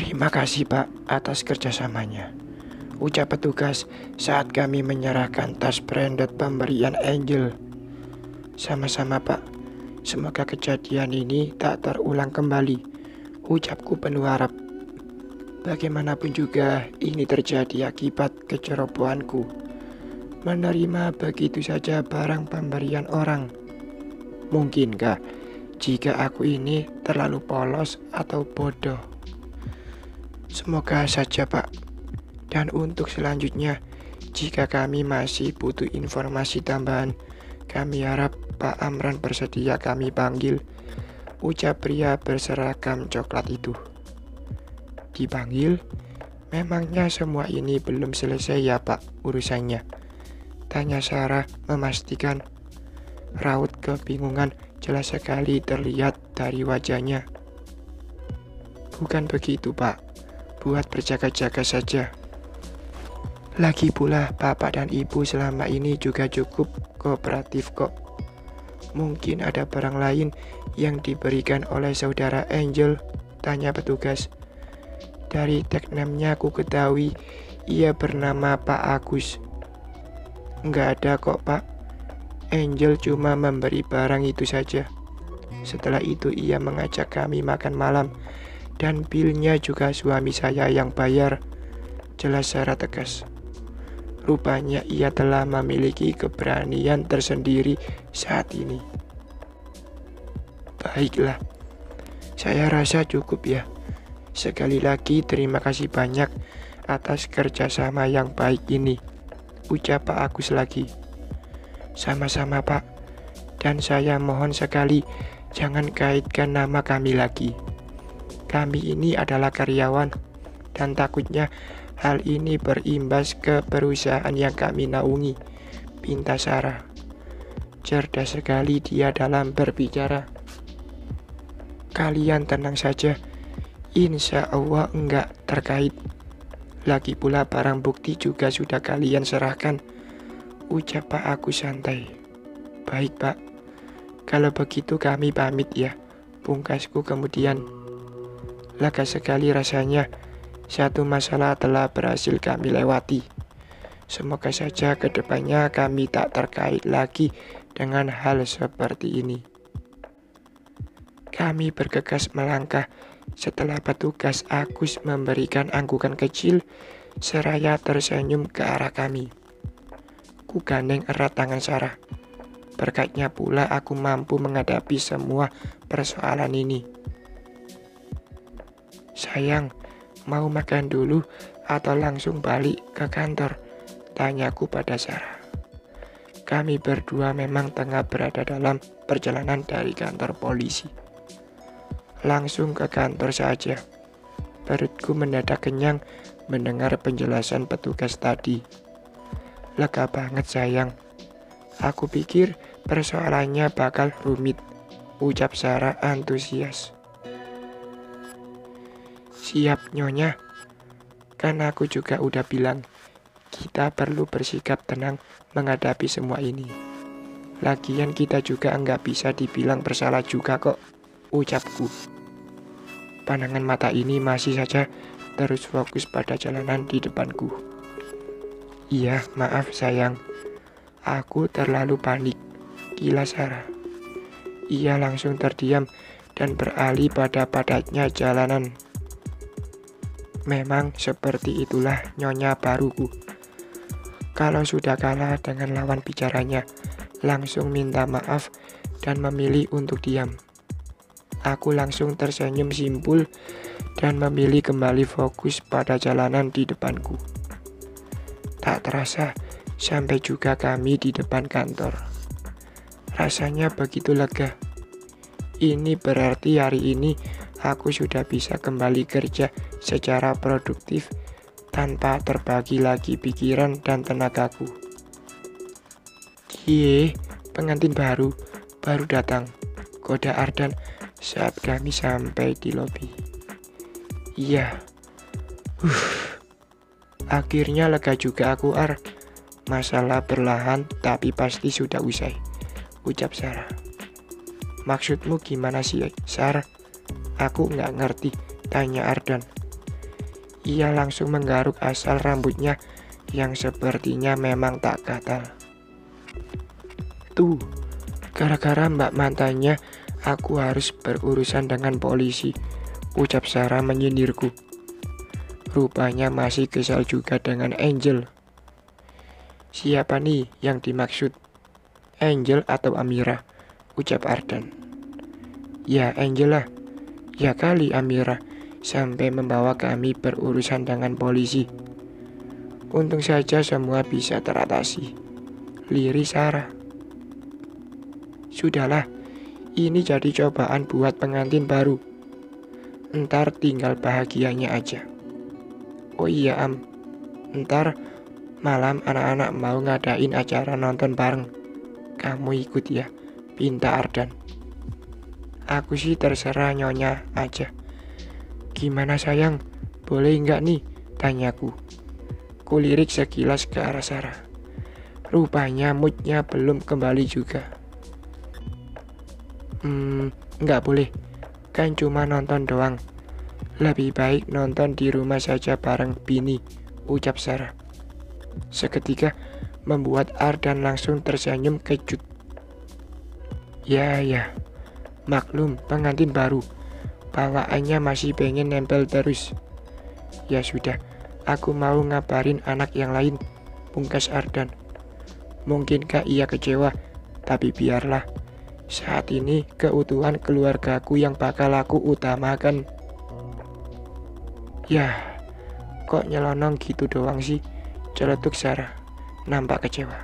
Terima kasih Pak atas kerjasamanya, ucap petugas saat kami menyerahkan tas branded pemberian Angel. Sama-sama Pak, semoga kejadian ini tak terulang kembali, ucapku penuh harap. Bagaimanapun juga ini terjadi akibat kecerobohanku menerima begitu saja barang pemberian orang. Mungkinkah jika aku ini terlalu polos atau bodoh? Semoga saja Pak. Dan untuk selanjutnya, jika kami masih butuh informasi tambahan, kami harap Pak Amran bersedia kami panggil, ucap pria berseragam coklat itu. Dipanggil? Memangnya semua ini belum selesai ya Pak urusannya? Tanya Sarah memastikan. Raut kebingungan jelas sekali terlihat dari wajahnya. Bukan begitu Pak, buat berjaga-jaga saja. Lagi pula Bapak dan Ibu selama ini juga cukup kooperatif kok. Mungkin ada barang lain yang diberikan oleh saudara Angel, tanya petugas. Dari tag name-nya ku ketahui ia bernama Pak Agus. Enggak ada kok Pak, Angel cuma memberi barang itu saja. Setelah itu ia mengajak kami makan malam, dan bilnya juga suami saya yang bayar, jelas secara tegas. Rupanya ia telah memiliki keberanian tersendiri saat ini. Baiklah, saya rasa cukup ya. Sekali lagi terima kasih banyak atas kerjasama yang baik ini, ucap Pak Agus lagi. Sama-sama Pak, dan saya mohon sekali jangan kaitkan nama kami lagi. Kami ini adalah karyawan, dan takutnya hal ini berimbas ke perusahaan yang kami naungi, pinta Sarah. Cerdas sekali dia dalam berbicara. Kalian tenang saja, insya Allah enggak terkait. Lagi pula barang bukti juga sudah kalian serahkan, ucap Pak Agus santai. Baik Pak, kalau begitu kami pamit ya, pungkasku kemudian. Lega sekali rasanya, satu masalah telah berhasil kami lewati. Semoga saja kedepannya kami tak terkait lagi dengan hal seperti ini. Kami bergegas melangkah setelah petugas Agus memberikan anggukan kecil seraya tersenyum ke arah kami. Ku gandeng erat tangan Sarah. Berkatnya pula aku mampu menghadapi semua persoalan ini. Sayang, mau makan dulu atau langsung balik ke kantor? Tanyaku pada Sarah. Kami berdua memang tengah berada dalam perjalanan dari kantor polisi. Langsung ke kantor saja. Perutku mendadak kenyang mendengar penjelasan petugas tadi. Lega banget sayang. Aku pikir persoalannya bakal rumit, ucap Sarah antusias. Siap Nyonya, kan aku juga udah bilang, kita perlu bersikap tenang menghadapi semua ini. Lagian kita juga nggak bisa dibilang bersalah juga kok, ucapku. Pandangan mata ini masih saja terus fokus pada jalanan di depanku. Iya, maaf sayang. Aku terlalu panik, gila Sarah. Ia langsung terdiam dan beralih pada padatnya jalanan. Memang seperti itulah nyonya baruku. Kalau sudah kalah dengan lawan bicaranya, langsung minta maaf dan memilih untuk diam. Aku langsung tersenyum simpul dan memilih kembali fokus pada jalanan di depanku. Tak terasa, sampai juga kami di depan kantor. Rasanya begitu lega. Ini berarti hari ini aku sudah bisa kembali kerja secara produktif tanpa terbagi lagi pikiran dan tenagaku. Cie, pengantin baru datang, goda Ardan saat kami sampai di lobi. Iya, akhirnya lega juga aku Masalah perlahan tapi pasti sudah usai, ucap Sarah. Maksudmu gimana sih Sar? Aku nggak ngerti, tanya Ardan. Ia langsung menggaruk asal rambutnya yang sepertinya memang tak gatal. Tuh, gara-gara mbak mantannya, aku harus berurusan dengan polisi, ucap Sarah menyindirku. Rupanya masih kesal juga dengan Angel. Siapa nih yang dimaksud? Angel atau Amira? Ucap Ardan. Ya Angel lah. Ya kali Amira, sampai membawa kami berurusan dengan polisi. Untung saja semua bisa teratasi. Lirik Sarah. Sudahlah, ini jadi cobaan buat pengantin baru. Ntar tinggal bahagianya aja. Oh iya ntar malam anak-anak mau ngadain acara nonton bareng. Kamu ikut ya, pinta Ardan. Aku sih terserah nyonya aja. Gimana sayang, boleh nggak nih? Tanyaku. Kulirik sekilas ke arah Sarah. Rupanya moodnya belum kembali juga. Nggak boleh, kan cuma nonton doang. Lebih baik nonton di rumah saja bareng Bini, ucap Sarah. Seketika membuat Ardan langsung tersenyum kejut. Ya, maklum pengantin baru, bawaannya masih pengen nempel terus. Ya sudah, aku mau ngabarin anak yang lain, pungkas Ardan. Mungkinkah ia kecewa, tapi biarlah. Saat ini keutuhan keluargaku yang bakal aku utamakan. Yah, kok nyelonong gitu doang sih? Celetuk Sarah, nampak kecewa.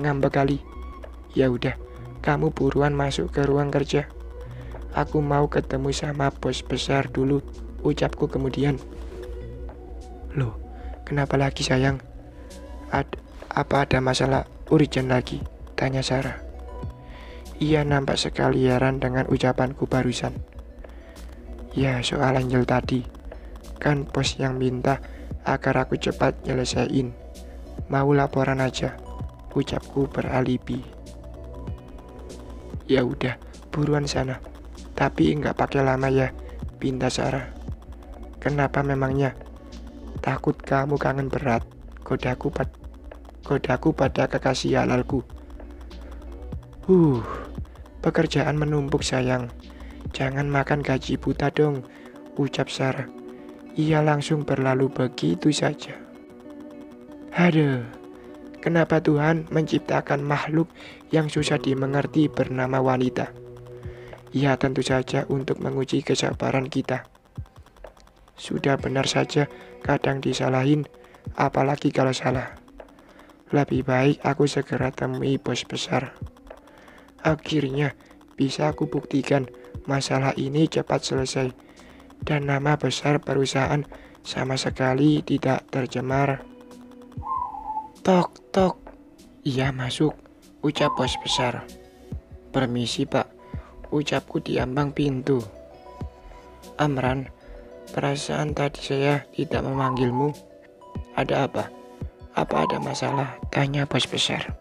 Ngambek kali. Ya udah, kamu buruan masuk ke ruang kerja. Aku mau ketemu sama bos besar dulu, ucapku kemudian. Loh, kenapa lagi sayang? Apa ada masalah urgent lagi? Tanya Sarah. Ia nampak sekali heran dengan ucapanku barusan. Ya, soal Angel tadi. Kan bos yang minta agar aku cepat nyelesain. Mau laporan aja, ucapku beralibi. Ya udah, buruan sana. Tapi nggak pakai lama ya, pinta Sarah. Kenapa memangnya? Takut kamu kangen berat. Godaku pada kekasih halalku. Pekerjaan menumpuk sayang. Jangan makan gaji buta dong, ucap Sarah. Ia langsung berlalu begitu saja. Aduh, kenapa Tuhan menciptakan makhluk yang susah dimengerti bernama wanita? Ya tentu saja untuk menguji kesabaran kita. Sudah benar saja kadang disalahin, apalagi kalau salah. Lebih baik aku segera temui bos besar. Akhirnya bisa aku buktikan masalah ini cepat selesai. Dan nama besar perusahaan sama sekali tidak tercemar. Tok, tok. Iya masuk, ucap bos besar. Permisi pak, ucapku di ambang pintu. Amran, perasaan tadi saya tidak memanggilmu. Ada apa? Apa ada masalah? Tanya bos besar.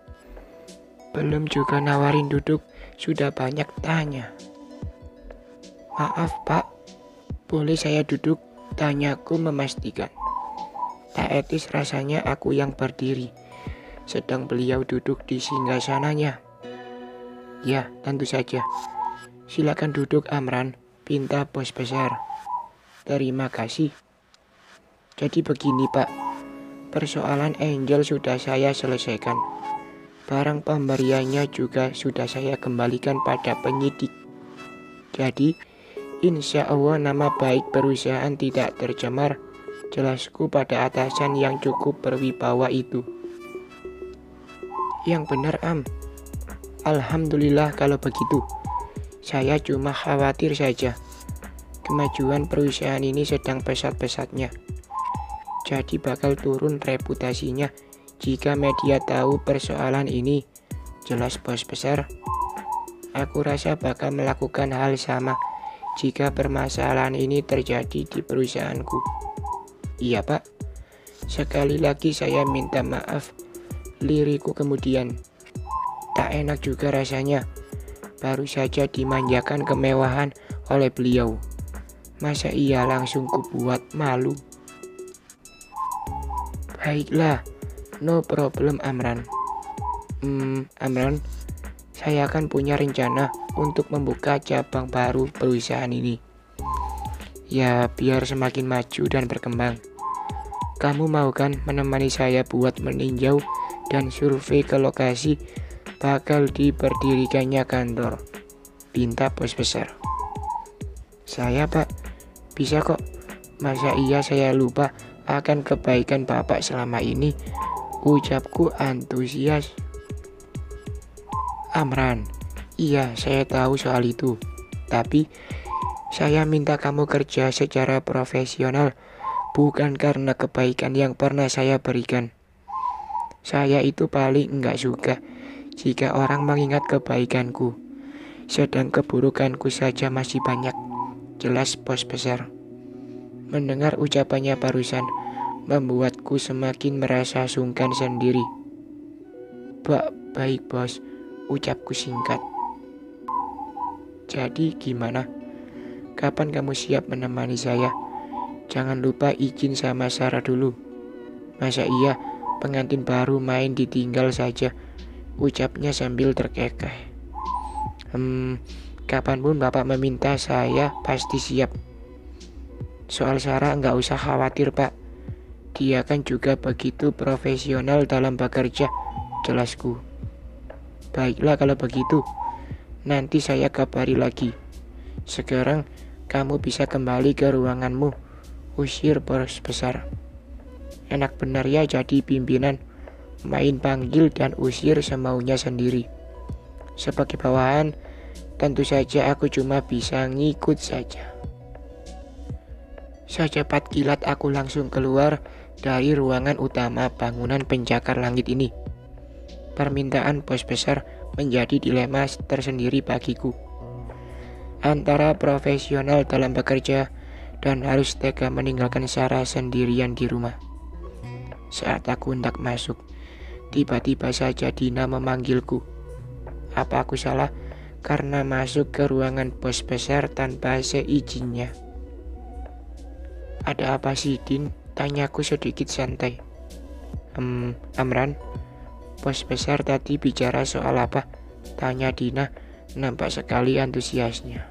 Belum juga nawarin duduk, sudah banyak tanya. Maaf pak, boleh saya duduk? Tanyaku memastikan. Tak etis rasanya aku yang berdiri, sedang beliau duduk di singgasananya. Ya, tentu saja. Silakan duduk Amran, pinta bos besar. Terima kasih. Jadi begini pak, persoalan Angel sudah saya selesaikan. Barang pemberiannya juga sudah saya kembalikan pada penyidik. Jadi, insya Allah nama baik perusahaan tidak tercemar. Jelasku pada atasan yang cukup berwibawa itu. Yang benar Alhamdulillah kalau begitu. Saya cuma khawatir saja. Kemajuan perusahaan ini sedang pesat-pesatnya. Jadi bakal turun reputasinya jika media tahu persoalan ini. Jelas bos besar. Aku rasa bakal melakukan hal sama jika permasalahan ini terjadi di perusahaanku. Iya pak, sekali lagi saya minta maaf, liriku kemudian. Tak enak juga rasanya, baru saja dimanjakan kemewahan oleh beliau. Masa iya langsung kubuat malu? Baiklah, no problem Amran. Amran, saya akan punya rencana untuk membuka cabang baru perusahaan ini. Ya, biar semakin maju dan berkembang. Kamu mau kan menemani saya buat meninjau dan survei ke lokasi bakal diperdirikannya kantor? Pinta bos besar. Saya Pak, bisa kok. Masa iya saya lupa akan kebaikan Bapak selama ini? Ucapku antusias. Amran, iya saya tahu soal itu. Tapi saya minta kamu kerja secara profesional, bukan karena kebaikan yang pernah saya berikan. Saya itu paling enggak suka jika orang mengingat kebaikanku, sedang keburukanku saja masih banyak. Jelas bos besar. Mendengar ucapannya barusan membuatku semakin merasa sungkan sendiri. Baik bos, ucapku singkat. Jadi gimana? Kapan kamu siap menemani saya? Jangan lupa izin sama Sarah dulu. Masa iya pengantin baru main ditinggal saja? Ucapnya sambil terkekeh. Kapanpun Bapak meminta saya pasti siap. Soal Sarah nggak usah khawatir Pak. Dia kan juga begitu profesional dalam bekerja, jelasku. Baiklah kalau begitu, nanti saya kabari lagi. Sekarang kamu bisa kembali ke ruanganmu, usir bos besar. Enak benar ya jadi pimpinan, main panggil dan usir semaunya sendiri. Sebagai bawahan, tentu saja aku cuma bisa ngikut saja. Secepat kilat aku langsung keluar dari ruangan utama bangunan pencakar langit ini. Permintaan bos besar menjadi dilema tersendiri bagiku. Antara profesional dalam bekerja dan harus tega meninggalkan Sarah sendirian di rumah. Saat aku hendak masuk, tiba-tiba saja Dina memanggilku. Apa aku salah karena masuk ke ruangan bos besar tanpa seizinnya? Ada apa sih Din? Tanyaku sedikit santai. Amran, bos besar tadi bicara soal apa? Tanya Dina, nampak sekali antusiasnya.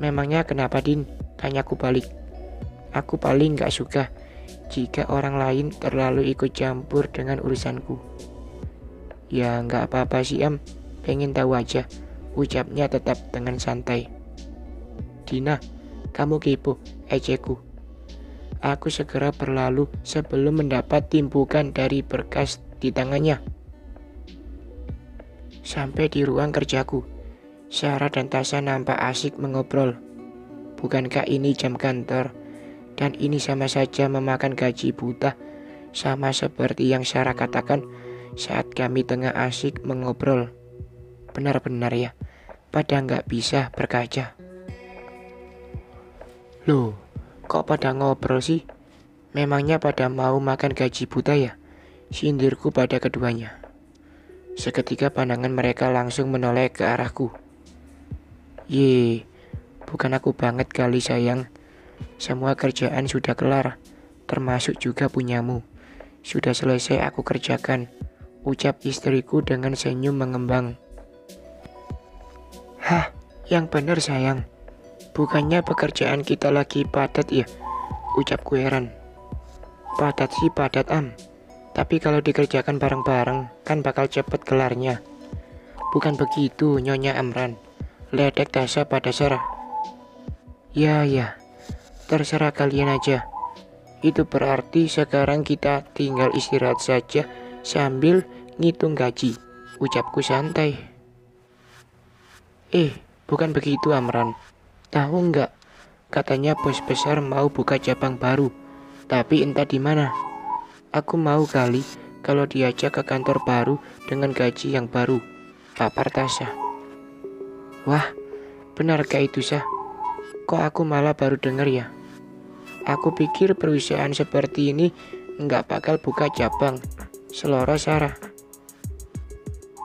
Memangnya kenapa Din? Tanyaku balik. Aku paling gak suka jika orang lain terlalu ikut campur dengan urusanku. Ya gak apa-apa sih pengen tahu aja, ucapnya tetap dengan santai. Dina, kamu kepo, ejekku. Aku segera berlalu sebelum mendapat timbukan dari berkas di tangannya. Sampai di ruang kerjaku, Sarah dan Tasya nampak asik mengobrol. Bukankah ini jam kantor? Dan ini sama saja memakan gaji buta, sama seperti yang Sarah katakan saat kami tengah asik mengobrol. Benar-benar ya, pada nggak bisa berkaca. Loh, kok pada ngobrol sih? Memangnya pada mau makan gaji buta ya? Sindirku pada keduanya. Seketika pandangan mereka langsung menoleh ke arahku. Bukan aku banget kali sayang. Semua kerjaan sudah kelar, termasuk juga punyamu. Sudah selesai aku kerjakan, ucap istriku dengan senyum mengembang. Hah, yang benar sayang. Bukannya pekerjaan kita lagi padat ya? Ucapku heran. Padat sih padat tapi kalau dikerjakan bareng-bareng kan bakal cepet kelarnya. Bukan begitu Nyonya Amran, ledek Tasya pada Sarah. Ya, terserah kalian aja. Itu berarti sekarang kita tinggal istirahat saja sambil ngitung gaji, ucapku santai. Bukan begitu Amran. Tahu nggak? Katanya bos besar mau buka cabang baru, tapi entah di mana. Aku mau kali kalau diajak ke kantor baru dengan gaji yang baru, papar Tasya. Wah, benarkah itu Sah? Kok aku malah baru dengar ya? Aku pikir perusahaan seperti ini nggak bakal buka cabang, selora Sarah.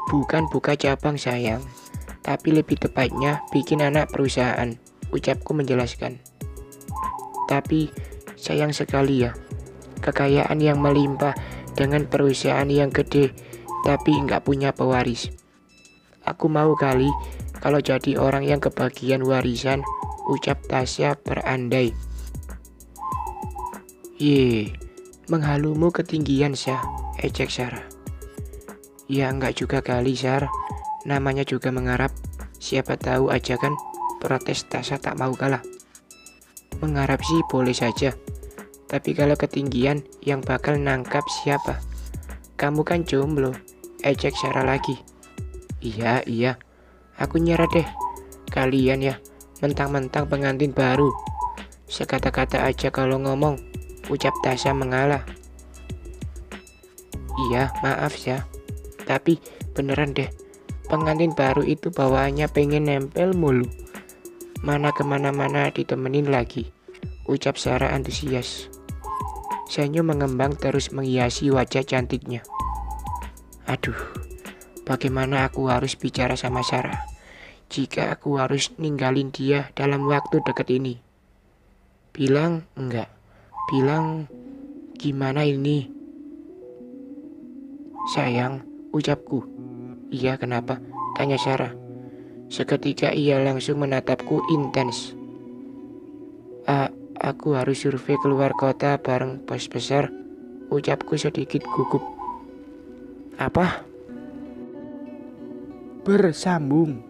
Bukan buka cabang sayang, tapi lebih tepatnya bikin anak perusahaan, ucapku menjelaskan. Tapi sayang sekali ya, kekayaan yang melimpah dengan perusahaan yang gede, tapi nggak punya pewaris. Aku mau kali kalau jadi orang yang kebagian warisan, ucap Tasya berandai. Ye, menghalumu ketinggian, Syah, ejek Sarah. Ya enggak juga kali, Sar. Namanya juga mengharap. Siapa tahu aja kan, protes Tasya tak mau kalah. Mengharap sih boleh saja. Tapi kalau ketinggian, yang bakal nangkap siapa? Kamu kan jomblo, ejek Sarah lagi. Iya, aku nyerah deh. Kalian ya, mentang-mentang pengantin baru. Sekata-kata aja kalau ngomong, ucap Tasya mengalah. Iya, maaf ya. Tapi beneran deh, pengantin baru itu bawaannya pengen nempel mulu. Mana kemana-mana ditemenin lagi, ucap Sarah antusias. Senyum mengembang terus menghiasi wajah cantiknya. Aduh, bagaimana aku harus bicara sama Sarah jika aku harus ninggalin dia dalam waktu dekat ini? Bilang enggak, bilang gimana ini? Sayang, ucapku. Iya, kenapa? Tanya Sarah. Seketika ia langsung menatapku intens. Aku harus survei keluar kota bareng bos besar, ucapku sedikit gugup. Apa? Bersambung.